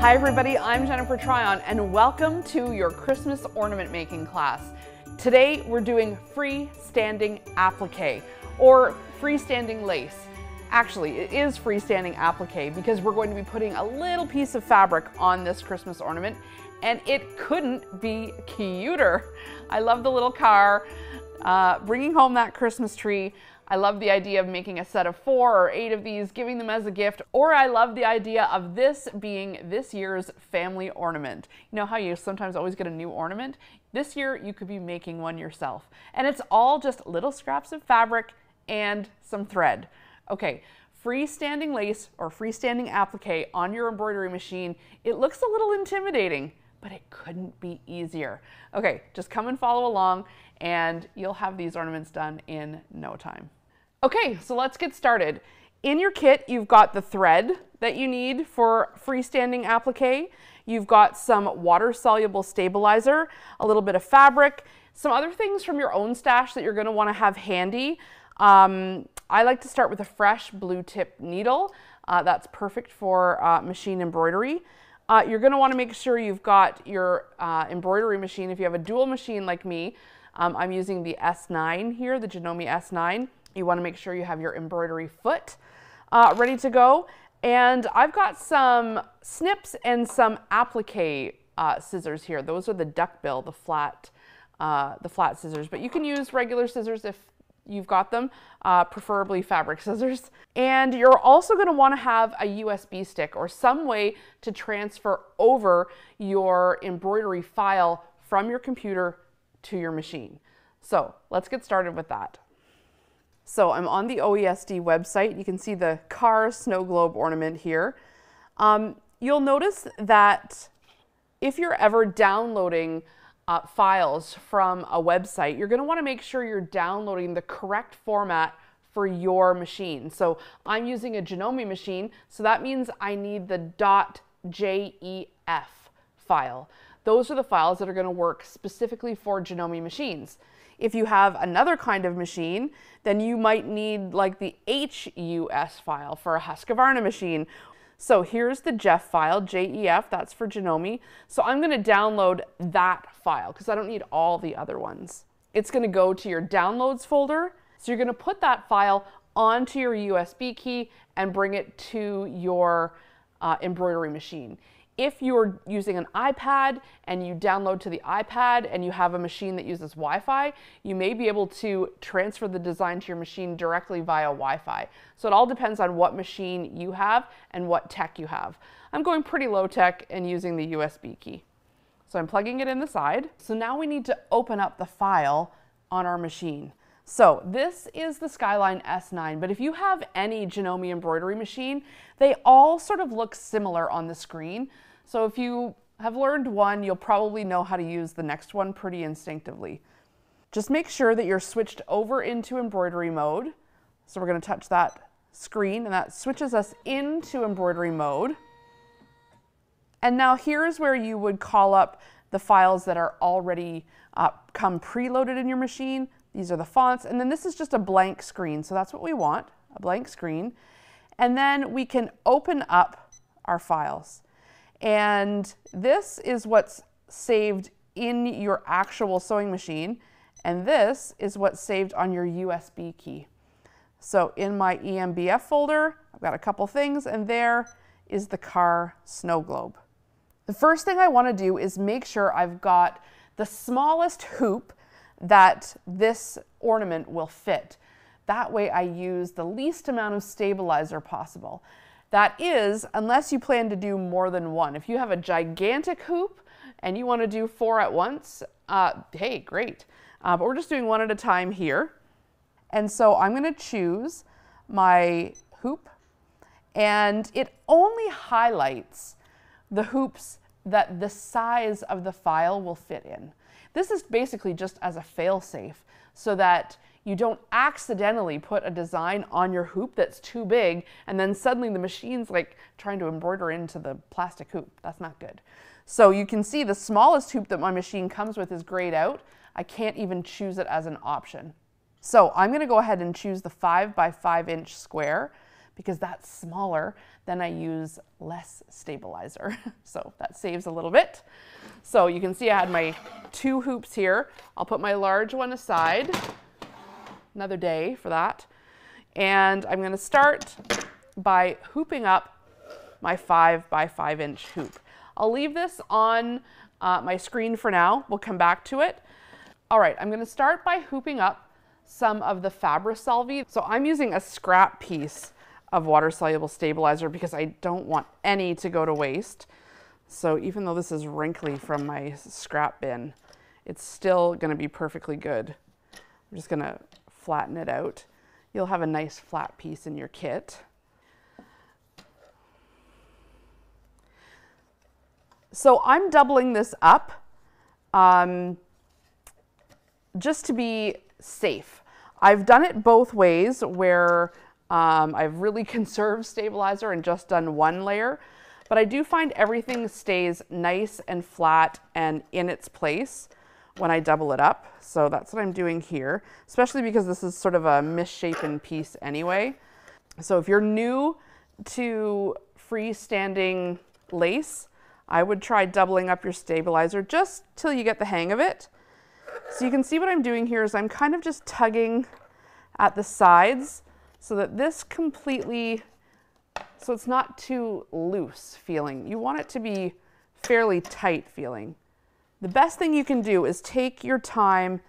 Hi everybody, I'm Jennifer Tryon and welcome to your Christmas ornament making class. Today we're doing freestanding applique or freestanding lace. Actually, it is freestanding applique because we're going to be putting a little piece of fabric on this Christmas ornament and it couldn't be cuter. I love the little car, bringing home that Christmas tree. I love the idea of making a set of 4 or 8 of these, giving them as a gift, or I love the idea of this being this year's family ornament. You know how you sometimes always get a new ornament? This year you could be making one yourself. And it's all just little scraps of fabric and some thread. Okay, freestanding lace or freestanding applique on your embroidery machine, it looks a little intimidating, but it couldn't be easier. Okay, just come and follow along and you'll have these ornaments done in no time. Okay, so let's get started. In your kit, you've got the thread that you need for freestanding applique. You've got some water-soluble stabilizer, a little bit of fabric, some other things from your own stash that you're gonna wanna have handy. I like to start with a fresh blue tip needle. That's perfect for machine embroidery. You're gonna wanna make sure you've got your embroidery machine. If you have a dual machine like me, I'm using the S9 here, the Janome S9. You want to make sure you have your embroidery foot ready to go. And I've got some snips and some applique scissors here. Those are the duckbill, the flat scissors. But you can use regular scissors if you've got them, preferably fabric scissors. And you're also going to want to have a USB stick or some way to transfer over your embroidery file from your computer to your machine. So let's get started with that. So I'm on the OESD website. You can see the car snow globe ornament here. You'll notice that if you're ever downloading files from a website, you're going to want to make sure you're downloading the correct format for your machine. So I'm using a Janome machine, so that means I need the .jef file. Those are the files that are going to work specifically for Janome machines. If you have another kind of machine, then you might need like the HUS file for a Husqvarna machine. So here's the JEF file, JEF, that's for Janome. So I'm going to download that file because I don't need all the other ones. It's going to go to your downloads folder. So you're going to put that file onto your USB key and bring it to your embroidery machine. If you're using an iPad and you download to the iPad and you have a machine that uses Wi-Fi, you may be able to transfer the design to your machine directly via Wi-Fi. So it all depends on what machine you have and what tech you have. I'm going pretty low tech and using the USB key. So I'm plugging it in the side. So now we need to open up the file on our machine. So this is the Skyline S9, but if you have any Janome embroidery machine, they all sort of look similar on the screen. So if you have learned one, you'll probably know how to use the next one pretty instinctively. Just make sure that you're switched over into embroidery mode. So we're going to touch that screen and that switches us into embroidery mode. And now here's where you would call up the files that are already come preloaded in your machine. These are the fonts, and then this is just a blank screen. So that's what we want, a blank screen. And then we can open up our files. And this is what's saved in your actual sewing machine. And this is what's saved on your USB key. So in my EMBF folder, I've got a couple things, and there is the car snow globe. The first thing I want to do is make sure I've got the smallest hoop that this ornament will fit. That way I use the least amount of stabilizer possible. That is, unless you plan to do more than one. If you have a gigantic hoop and you want to do 4 at once, hey, great. But we're just doing one at a time here. And so I'm going to choose my hoop, and it only highlights the hoops that the size of the file will fit in. This is basically just as a fail-safe so that you don't accidentally put a design on your hoop that's too big and then suddenly the machine's like trying to embroider into the plastic hoop. That's not good. So you can see the smallest hoop that my machine comes with is grayed out. I can't even choose it as an option. So I'm going to go ahead and choose the 5 by 5 inch square because that's smaller, then I use less stabilizer. So that saves a little bit. So you can see I had my 2 hoops here. I'll put my large one aside, another day for that. And I'm going to start by hooping up my 5 by 5 inch hoop. I'll leave this on my screen for now. We'll come back to it. All right, I'm going to start by hooping up some of the Fabri-Solvi. So I'm using a scrap piece of water-soluble stabilizer because I don't want any to go to waste. So even though this is wrinkly from my scrap bin, it's still going to be perfectly good. I'm just going to flatten it out. You'll have a nice flat piece in your kit. So I'm doubling this up just to be safe. I've done it both ways where I've really conserved stabilizer and just done 1 layer, but I do find everything stays nice and flat and in its place when I double it up. So that's what I'm doing here, especially because this is sort of a misshapen piece anyway. So if you're new to freestanding lace, I would try doubling up your stabilizer just till you get the hang of it. So you can see what I'm doing here is I'm kind of just tugging at the sides so that this completely, so it's not too loose feeling. You want it to be fairly tight feeling. The best thing you can do is take your time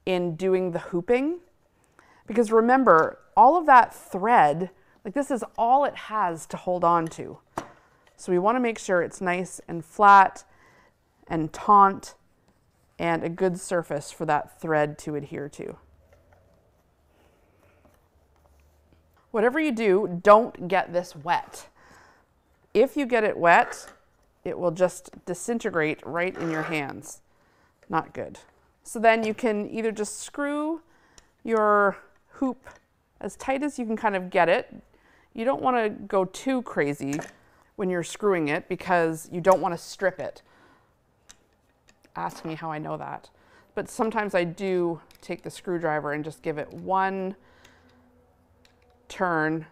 in doing the hooping, because remember, all of that thread, like this is all it has to hold on to. So we want to make sure it's nice and flat and taut and a good surface for that thread to adhere to. Whatever you do, don't get this wet. If you get it wet, it will just disintegrate right in your hands. Not good. So then you can either just screw your hoop as tight as you can kind of get it. You don't want to go too crazy when you're screwing it because you don't want to strip it. Ask me how I know that. But sometimes I do take the screwdriver and just give it 1 turn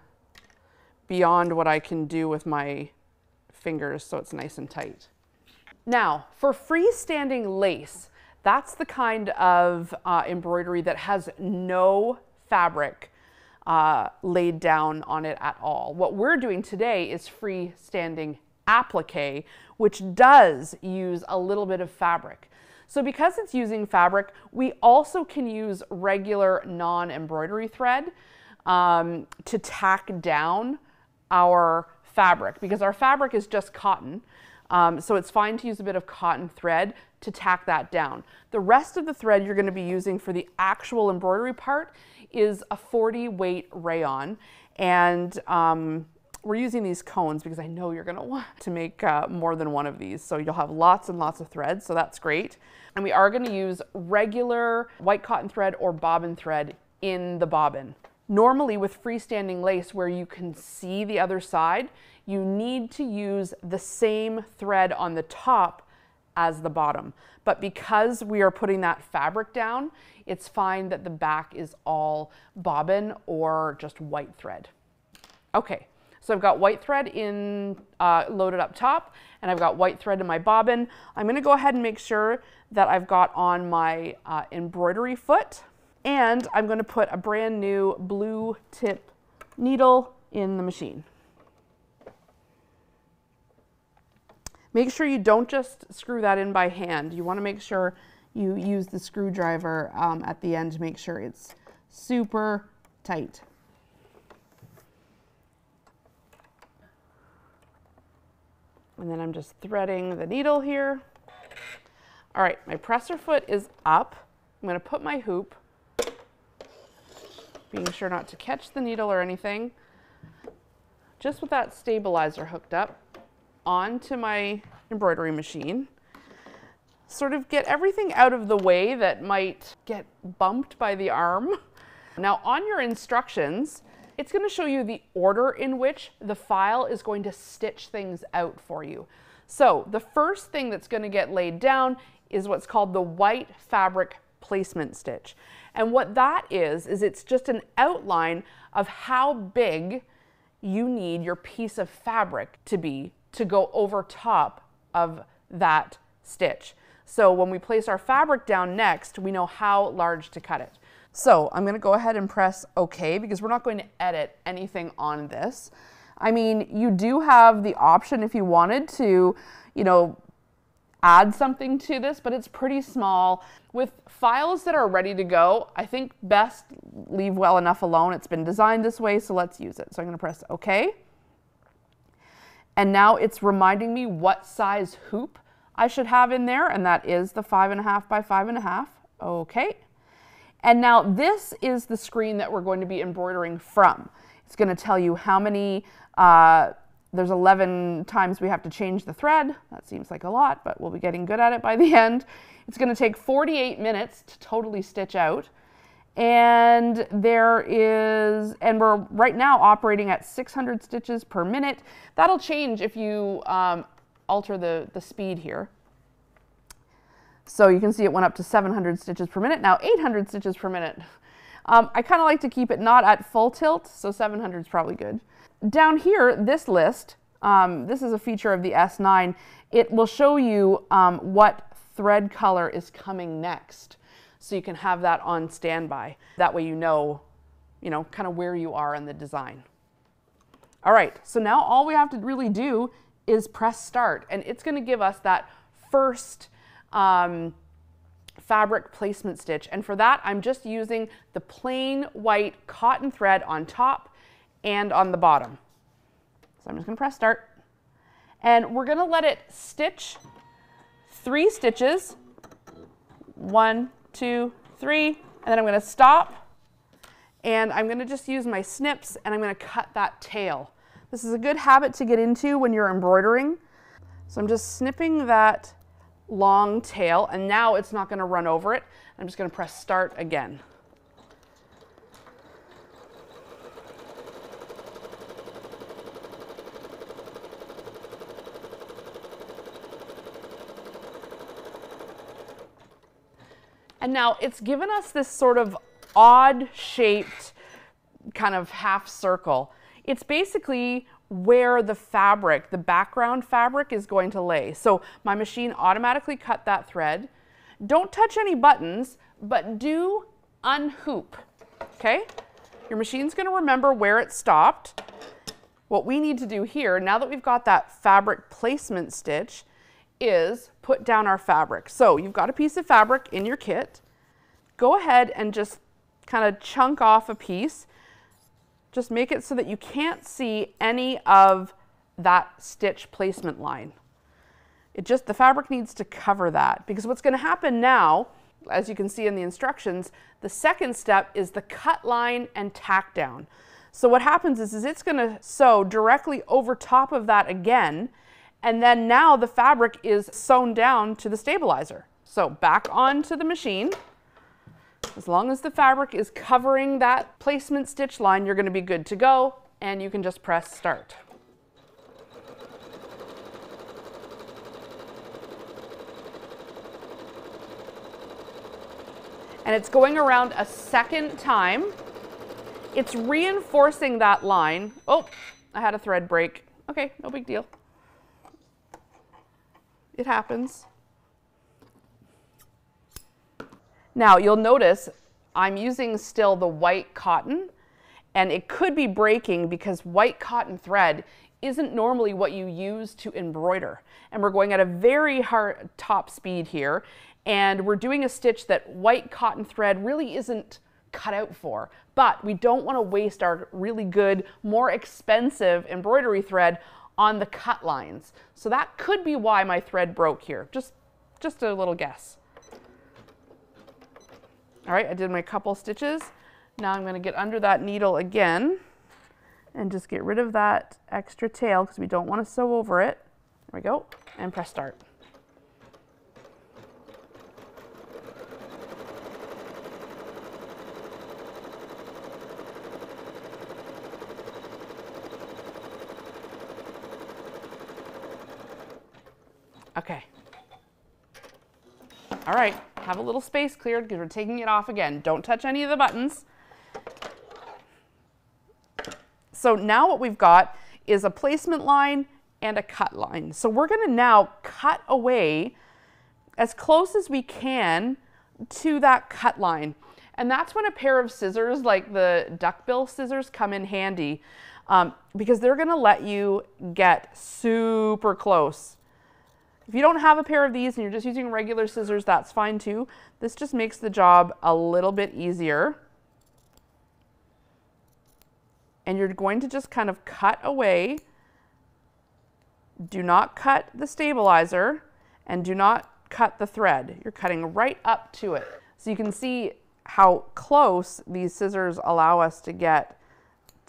beyond what I can do with my fingers so it's nice and tight. Now, for freestanding lace, that's the kind of embroidery that has no fabric laid down on it at all. What we're doing today is freestanding applique, which does use a little bit of fabric. So because it's using fabric, we also can use regular non-embroidery thread to tack down our fabric, because our fabric is just cotton. So it's fine to use a bit of cotton thread to tack that down. The rest of the thread you're going to be using for the actual embroidery part is a 40 weight rayon, and we're using these cones because I know you're going to want to make more than one of these, so you'll have lots and lots of thread, so that's great. And we are going to use regular white cotton thread or bobbin thread in the bobbin. Normally with freestanding lace where you can see the other side, you need to use the same thread on the top as the bottom. But because we are putting that fabric down, it's fine that the back is all bobbin or just white thread. Okay, so I've got white thread in loaded up top, and I've got white thread in my bobbin. I'm going to go ahead and make sure that I've got on my embroidery foot, and I'm going to put a brand new blue tip needle in the machine. Make sure you don't just screw that in by hand. You want to make sure you use the screwdriver at the end to make sure it's super tight. And then I'm just threading the needle here. All right, my presser foot is up. I'm going to put my hoop, being sure not to catch the needle or anything, just with that stabilizer hooked up, onto my embroidery machine. Sort of get everything out of the way that might get bumped by the arm. Now on your instructions, it's going to show you the order in which the file is going to stitch things out for you. So the first thing that's going to get laid down is what's called the white fabric placement stitch. And what that is it's just an outline of how big you need your piece of fabric to be to go over top of that stitch. So when we place our fabric down next, we know how large to cut it. So I'm going to go ahead and press OK because we're not going to edit anything on this. I mean, you do have the option if you wanted to, you know, add something to this, but it's pretty small. With files that are ready to go, I think best leave well enough alone. It's been designed this way, so let's use it. So I'm going to press OK. And now it's reminding me what size hoop I should have in there, and that is the 5.5 by 5.5. Okay. And now this is the screen that we're going to be embroidering from. It's going to tell you how many, there's 11 times we have to change the thread. That seems like a lot, but we'll be getting good at it by the end. It's going to take 48 minutes to totally stitch out. And we're right now operating at 600 stitches per minute. That'll change if you alter the speed here. So you can see it went up to 700 stitches per minute, now 800 stitches per minute. I kind of like to keep it not at full tilt, so 700 is probably good. Down here, this list, this is a feature of the S9. It will show you what thread color is coming next. So you can have that on standby. That way you know, kind of where you are in the design. All right, so now all we have to really do is press start, and it's going to give us that first fabric placement stitch. And for that, I'm just using the plain white cotton thread on top and on the bottom. So I'm just going to press start. And we're going to let it stitch 3 stitches. 1, 2, 3, and then I'm going to stop, and I'm going to just use my snips, and I'm going to cut that tail. This is a good habit to get into when you're embroidering. So I'm just snipping that long tail, and now it's not going to run over it. I'm just going to press start again. And now it's given us this sort of odd shaped kind of half circle. It's basically where the fabric, the background fabric, is going to lay. So my machine automatically cut that thread. Don't touch any buttons, but do unhoop, okay? Your machine's going to remember where it stopped. What we need to do here, now that we've got that fabric placement stitch, is put down our fabric. So you've got a piece of fabric in your kit. Go ahead and just kind of chunk off a piece. Just make it so that you can't see any of that stitch placement line. The fabric needs to cover that, because what's going to happen now, as you can see in the instructions, the second step is the cut line and tack down. So what happens is it's going to sew directly over top of that again, and then now the fabric is sewn down to the stabilizer. So back onto the machine. As long as the fabric is covering that placement stitch line, you're going to be good to go, and you can just press start. And it's going around a second time. It's reinforcing that line. Oh, I had a thread break. Okay, no big deal. It happens. Now you'll notice I'm using still the white cotton, and it could be breaking because white cotton thread isn't normally what you use to embroider. And we're going at a very hard top speed here, and we're doing a stitch that white cotton thread really isn't cut out for. But we don't want to waste our really good, more expensive embroidery thread on the cut lines. So that could be why my thread broke here. Just a little guess. All right, I did my couple stitches. Now I'm going to get under that needle again and just get rid of that extra tail because we don't want to sew over it. There we go, and press start. Okay. All right, have a little space cleared because we're taking it off again. Don't touch any of the buttons. So now what we've got is a placement line and a cut line. So we're going to now cut away as close as we can to that cut line. And that's when a pair of scissors like the duckbill scissors come in handy, because they're going to let you get super close. If you don't have a pair of these and you're just using regular scissors, that's fine too. This just makes the job a little bit easier. And you're going to just kind of cut away. Do not cut the stabilizer and do not cut the thread. You're cutting right up to it. So you can see how close these scissors allow us to get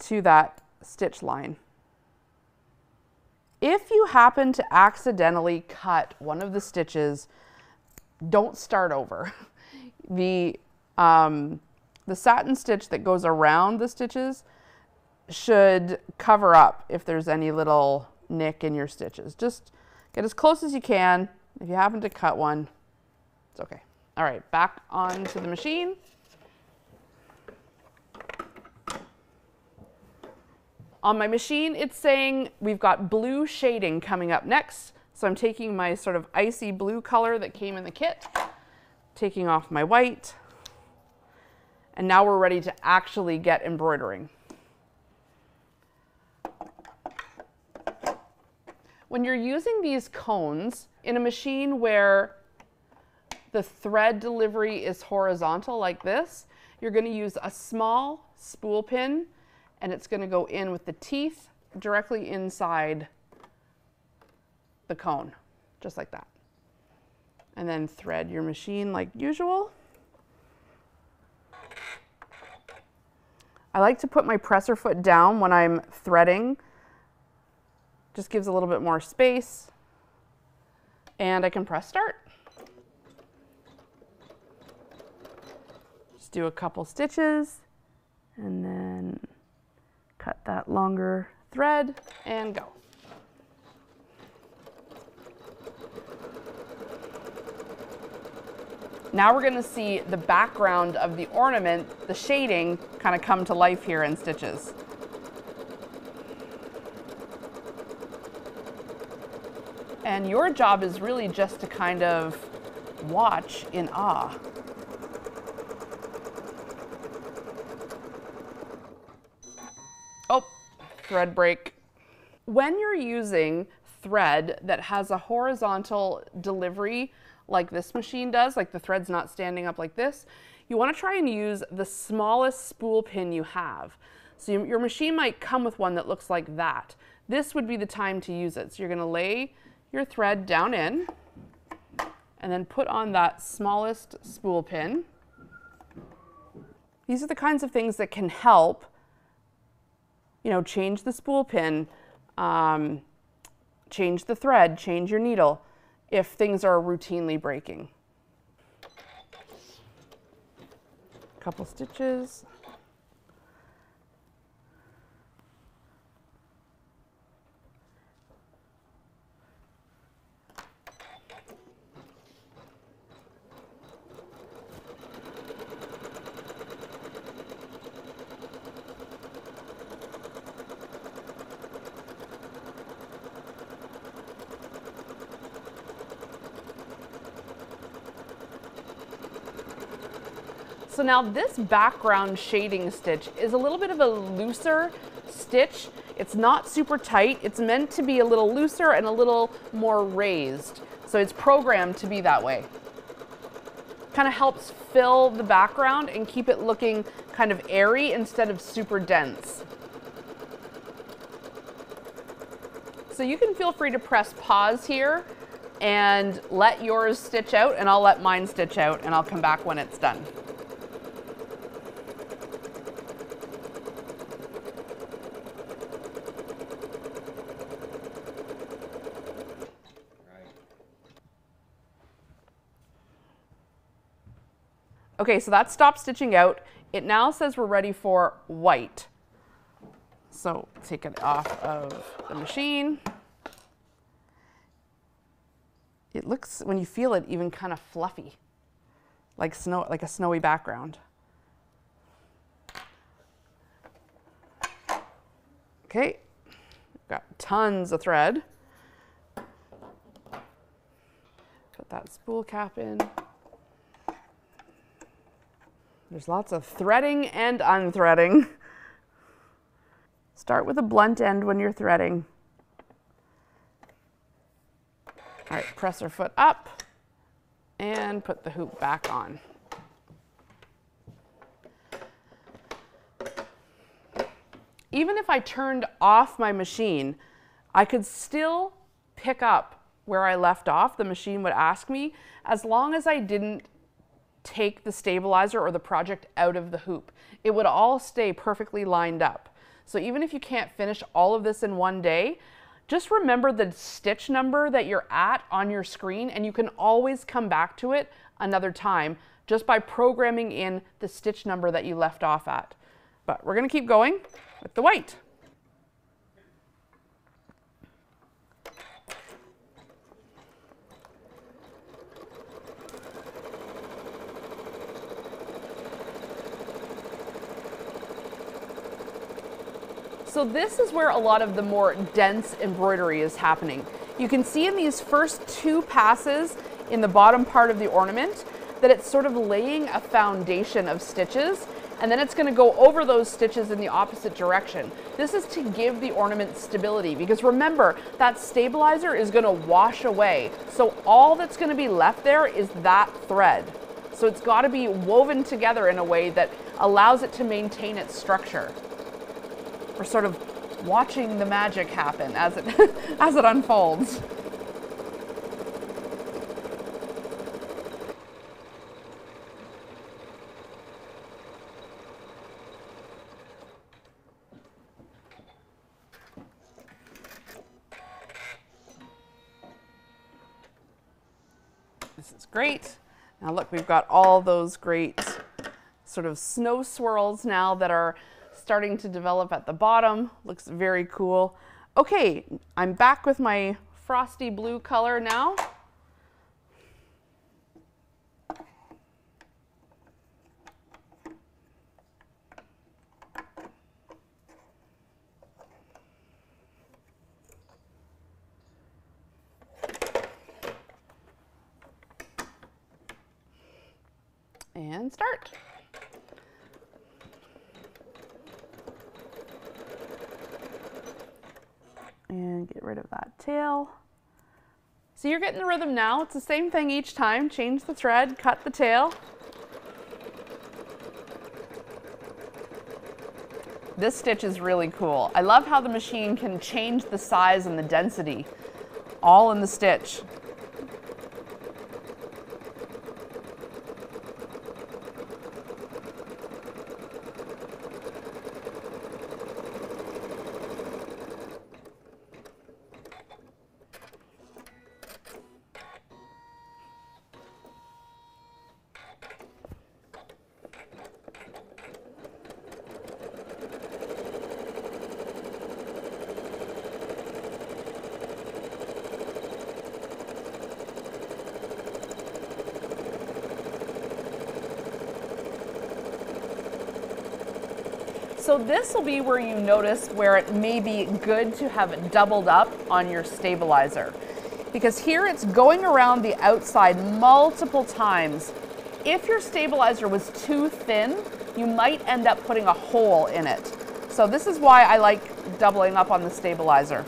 to that stitch line. If you happen to accidentally cut one of the stitches, don't start over. The satin stitch that goes around the stitches should cover up if there's any little nick in your stitches. Just get as close as you can. If you happen to cut one, it's okay. All right, back onto the machine. On my machine, it's saying we've got blue shading coming up next. So I'm taking my sort of icy blue color that came in the kit, taking off my white, and now we're ready to actually get embroidering. When you're using these cones in a machine where the thread delivery is horizontal like this, you're going to use a small spool pin, and it's going to go in with the teeth directly inside the cone, just like that. And then thread your machine like usual. I like to put my presser foot down when I'm threading. Just gives a little bit more space. And I can press start. Just do a couple stitches and then cut that longer thread and go. Now we're going to see the background of the ornament, the shading, kind of come to life here in stitches. And your job is really just to kind of watch in awe. Oh, thread break. When you're using thread that has a horizontal delivery like this machine does, like the thread's not standing up like this, you want to try and use the smallest spool pin you have. So your machine might come with one that looks like that. This would be the time to use it. So you're going to lay your thread down in and then put on that smallest spool pin. These are the kinds of things that can help, you know, change the spool pin, change the thread, change your needle if things are routinely breaking. Couple stitches. So now this background shading stitch is a little bit of a looser stitch. It's not super tight. It's meant to be a little looser and a little more raised. So it's programmed to be that way. Kind of helps fill the background and keep it looking kind of airy instead of super dense. So you can feel free to press pause here and let yours stitch out, and I'll let mine stitch out, and I'll come back when it's done. Okay, so that stopped stitching out. It now says we're ready for white. So take it off of the machine. It looks, when you feel it, even kind of fluffy, like snow, like a snowy background. Okay, got tons of thread. Put that spool cap in. There's lots of threading and unthreading. Start with a blunt end when you're threading. All right, press our foot up and put the hoop back on. Even if I turned off my machine, I could still pick up where I left off. The machine would ask me, as long as I didn't take the stabilizer or the project out of the hoop. It would all stay perfectly lined up. So even if you can't finish all of this in one day, just remember the stitch number that you're at on your screen, and you can always come back to it another time just by programming in the stitch number that you left off at. But we're going to keep going with the white. So this is where a lot of the more dense embroidery is happening. You can see in these first two passes in the bottom part of the ornament that it's sort of laying a foundation of stitches, and then it's going to go over those stitches in the opposite direction. This is to give the ornament stability, because remember, that stabilizer is going to wash away. So all that's going to be left there is that thread. So it's got to be woven together in a way that allows it to maintain its structure. We're sort of watching the magic happen as it as it unfolds. This is great. Now look, we've got all those great sort of snow swirls now that are starting to develop at the bottom. Looks very cool. Okay, I'm back with my frosty blue color now. And start. And get rid of that tail. So you're getting the rhythm now. It's the same thing each time. Change the thread, cut the tail. This stitch is really cool. I love how the machine can change the size and the density all in the stitch. So this will be where you notice where it may be good to have it doubled up on your stabilizer, because here it's going around the outside multiple times. If your stabilizer was too thin, you might end up putting a hole in it. So this is why I like doubling up on the stabilizer.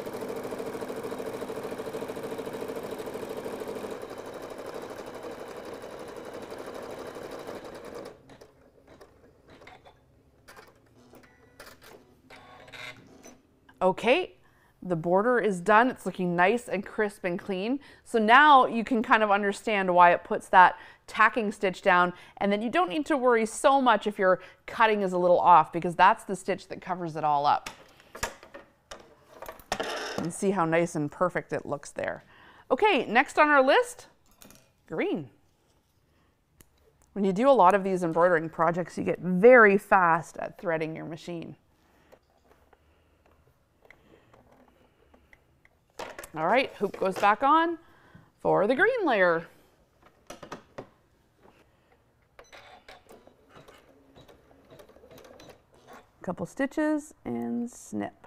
Okay, the border is done. It's looking nice and crisp and clean. So now you can kind of understand why it puts that tacking stitch down, and then you don't need to worry so much if your cutting is a little off, because that's the stitch that covers it all up. And see how nice and perfect it looks there. Okay, next on our list, green. When you do a lot of these embroidering projects, you get very fast at threading your machine. All right, hoop goes back on for the green layer. Couple stitches and snip.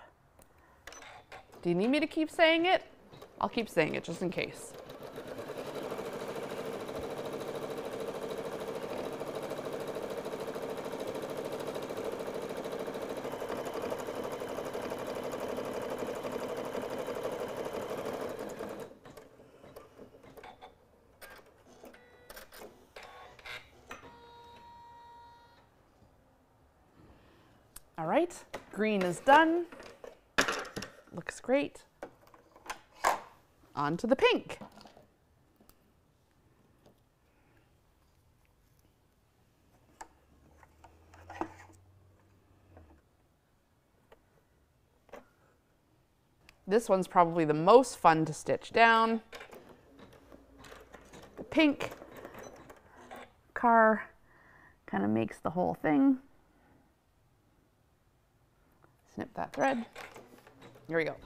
Do you need me to keep saying it? I'll keep saying it just in case. All right, green is done. Looks great. On to the pink. This one's probably the most fun to stitch down. The pink car kind of makes the whole thing. Snip that thread. Here we go.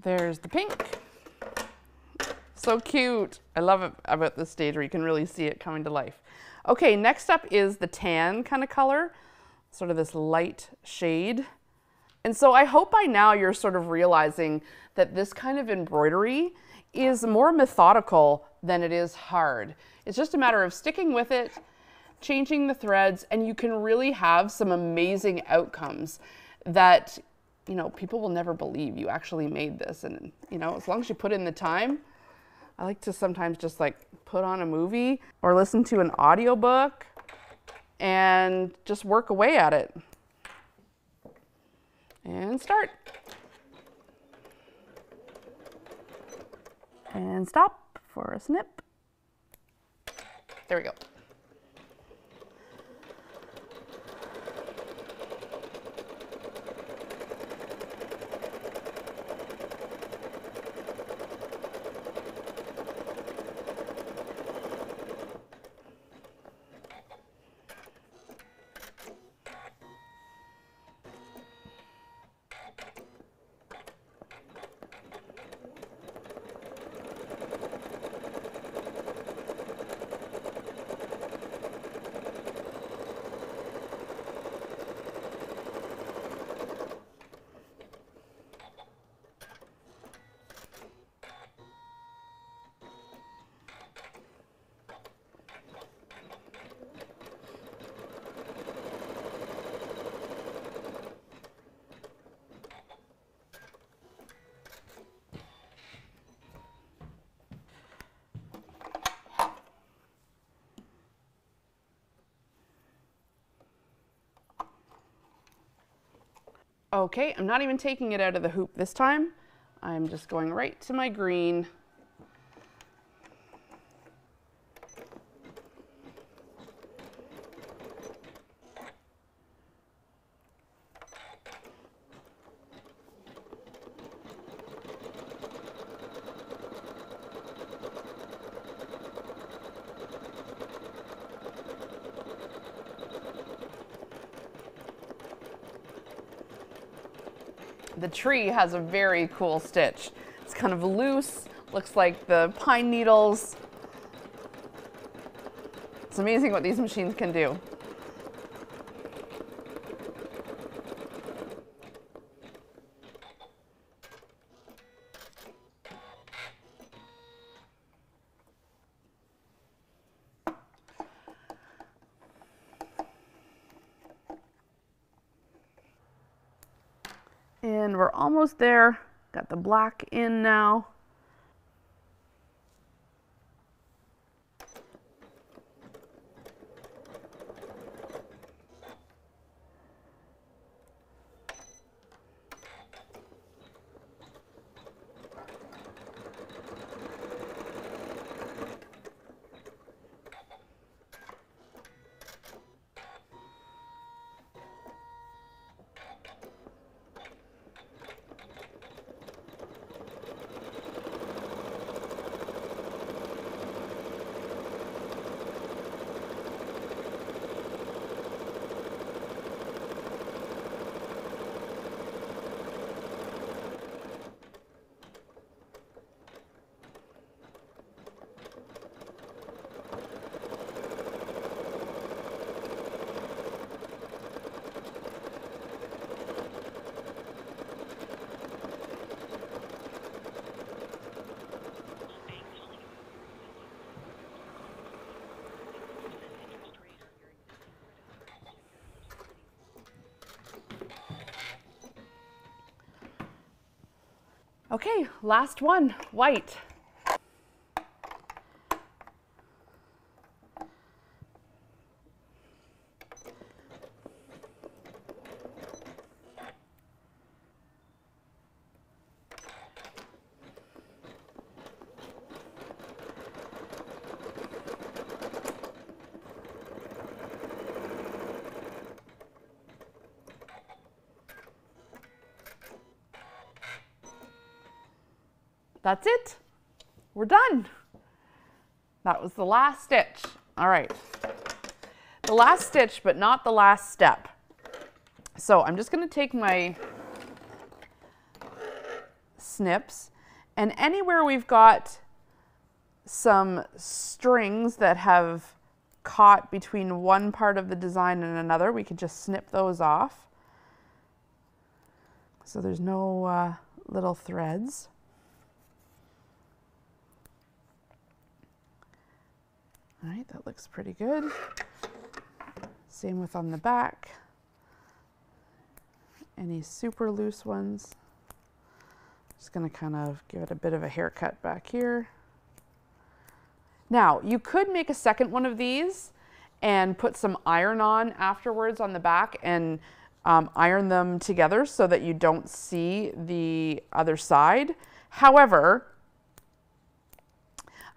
There's the pink. So cute. I love it about this stage where you can really see it coming to life. Okay, next up is the tan kind of color, sort of this light shade. And so I hope by now you're sort of realizing that this kind of embroidery is more methodical than it is hard. It's just a matter of sticking with it, changing the threads, and you can really have some amazing outcomes that, you know, people will never believe you actually made this. And, you know, as long as you put in the time, I like to sometimes just like put on a movie or listen to an audiobook and just work away at it. And start. And stop for a snip. There we go. Okay, I'm not even taking it out of the hoop this time. I'm just going right to my green. The tree has a very cool stitch. It's kind of loose, looks like the pine needles. It's amazing what these machines can do. And we're almost there. Got the black in now. Okay, last one, white. That's it. We're done. That was the last stitch. All right. The last stitch, but not the last step. So I'm just going to take my snips, and anywhere we've got some strings that have caught between one part of the design and another, we could just snip those off. So there's no little threads. All right, that looks pretty good. Same with on the back. Any super loose ones. Just gonna kind of give it a bit of a haircut back here. Now, you could make a second one of these and put some iron on afterwards on the back and iron them together so that you don't see the other side. However,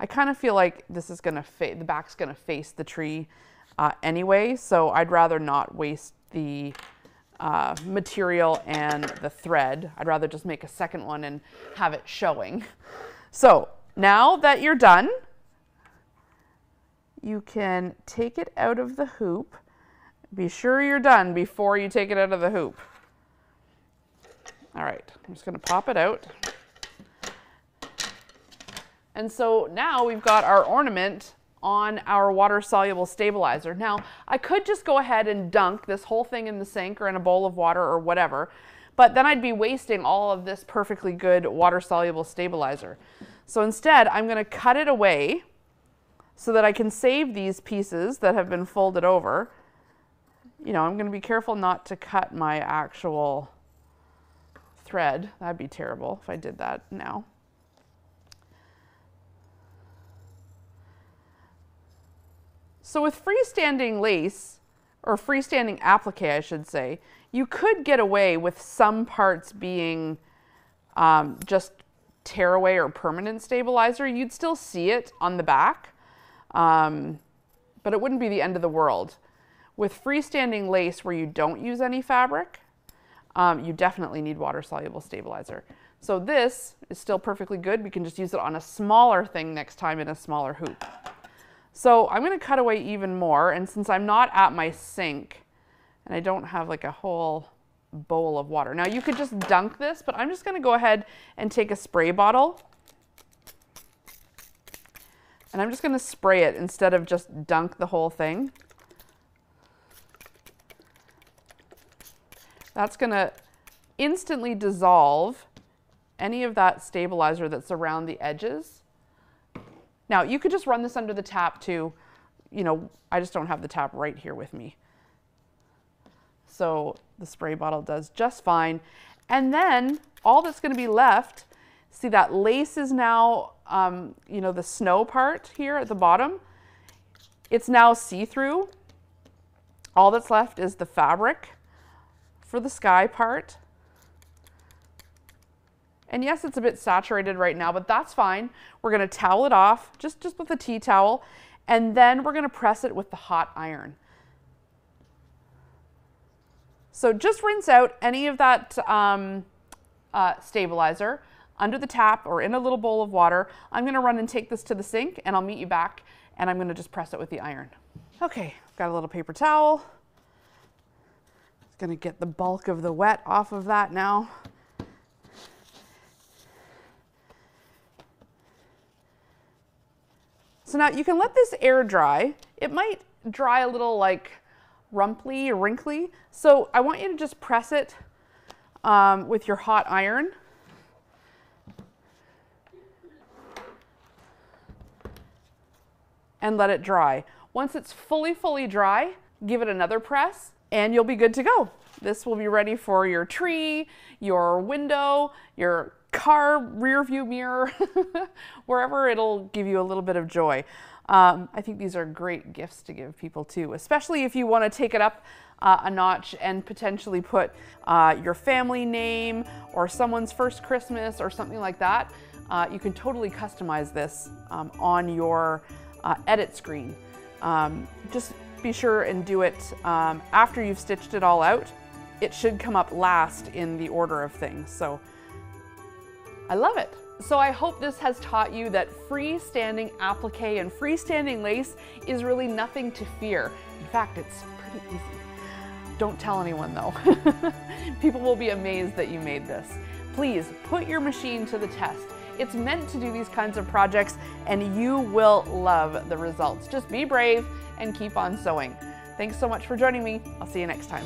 I kind of feel like this is gonna the back's gonna face the tree anyway, so I'd rather not waste the material and the thread. I'd rather just make a second one and have it showing. So now that you're done, you can take it out of the hoop. Be sure you're done before you take it out of the hoop. All right, I'm just gonna pop it out. And so now we've got our ornament on our water-soluble stabilizer. Now, I could just go ahead and dunk this whole thing in the sink or in a bowl of water or whatever, but then I'd be wasting all of this perfectly good water-soluble stabilizer. So instead, I'm gonna cut it away so that I can save these pieces that have been folded over. You know, I'm gonna be careful not to cut my actual thread. That'd be terrible if I did that now. So with freestanding lace, or freestanding applique, I should say, you could get away with some parts being just tearaway or permanent stabilizer. You'd still see it on the back, but it wouldn't be the end of the world. With freestanding lace where you don't use any fabric, you definitely need water-soluble stabilizer. So this is still perfectly good. We can just use it on a smaller thing next time in a smaller hoop. So I'm going to cut away even more, and since I'm not at my sink and I don't have like a whole bowl of water. Now you could just dunk this, but I'm just going to go ahead and take a spray bottle and I'm just going to spray it instead of just dunk the whole thing. That's going to instantly dissolve any of that stabilizer that's around the edges. Now, you could just run this under the tap too. You know, I just don't have the tap right here with me. So the spray bottle does just fine. And then all that's going to be left, see that lace is now, you know, the snow part here at the bottom. It's now see-through. All that's left is the fabric for the sky part. And yes, it's a bit saturated right now, but that's fine. We're going to towel it off, just with a tea towel, and then we're going to press it with the hot iron. So just rinse out any of that stabilizer under the tap or in a little bowl of water. I'm going to run and take this to the sink, and I'll meet you back, and I'm going to just press it with the iron. Okay, got a little paper towel. Just going to get the bulk of the wet off of that now. So now you can let this air dry. It might dry a little like rumply or wrinkly. So I want you to just press it with your hot iron. And let it dry. Once it's fully dry, give it another press and you'll be good to go. This will be ready for your tree, your window, your car rear view mirror, wherever it'll give you a little bit of joy. I think these are great gifts to give people too, especially if you want to take it up a notch and potentially put your family name or someone's first Christmas or something like that. You can totally customize this on your edit screen. Just be sure and do it after you've stitched it all out. It should come up last in the order of things. So I love it. So I hope this has taught you that freestanding applique and freestanding lace is really nothing to fear. In fact, it's pretty easy. Don't tell anyone though. People will be amazed that you made this. Please put your machine to the test. It's meant to do these kinds of projects and you will love the results. Just be brave and keep on sewing. Thanks so much for joining me. I'll see you next time.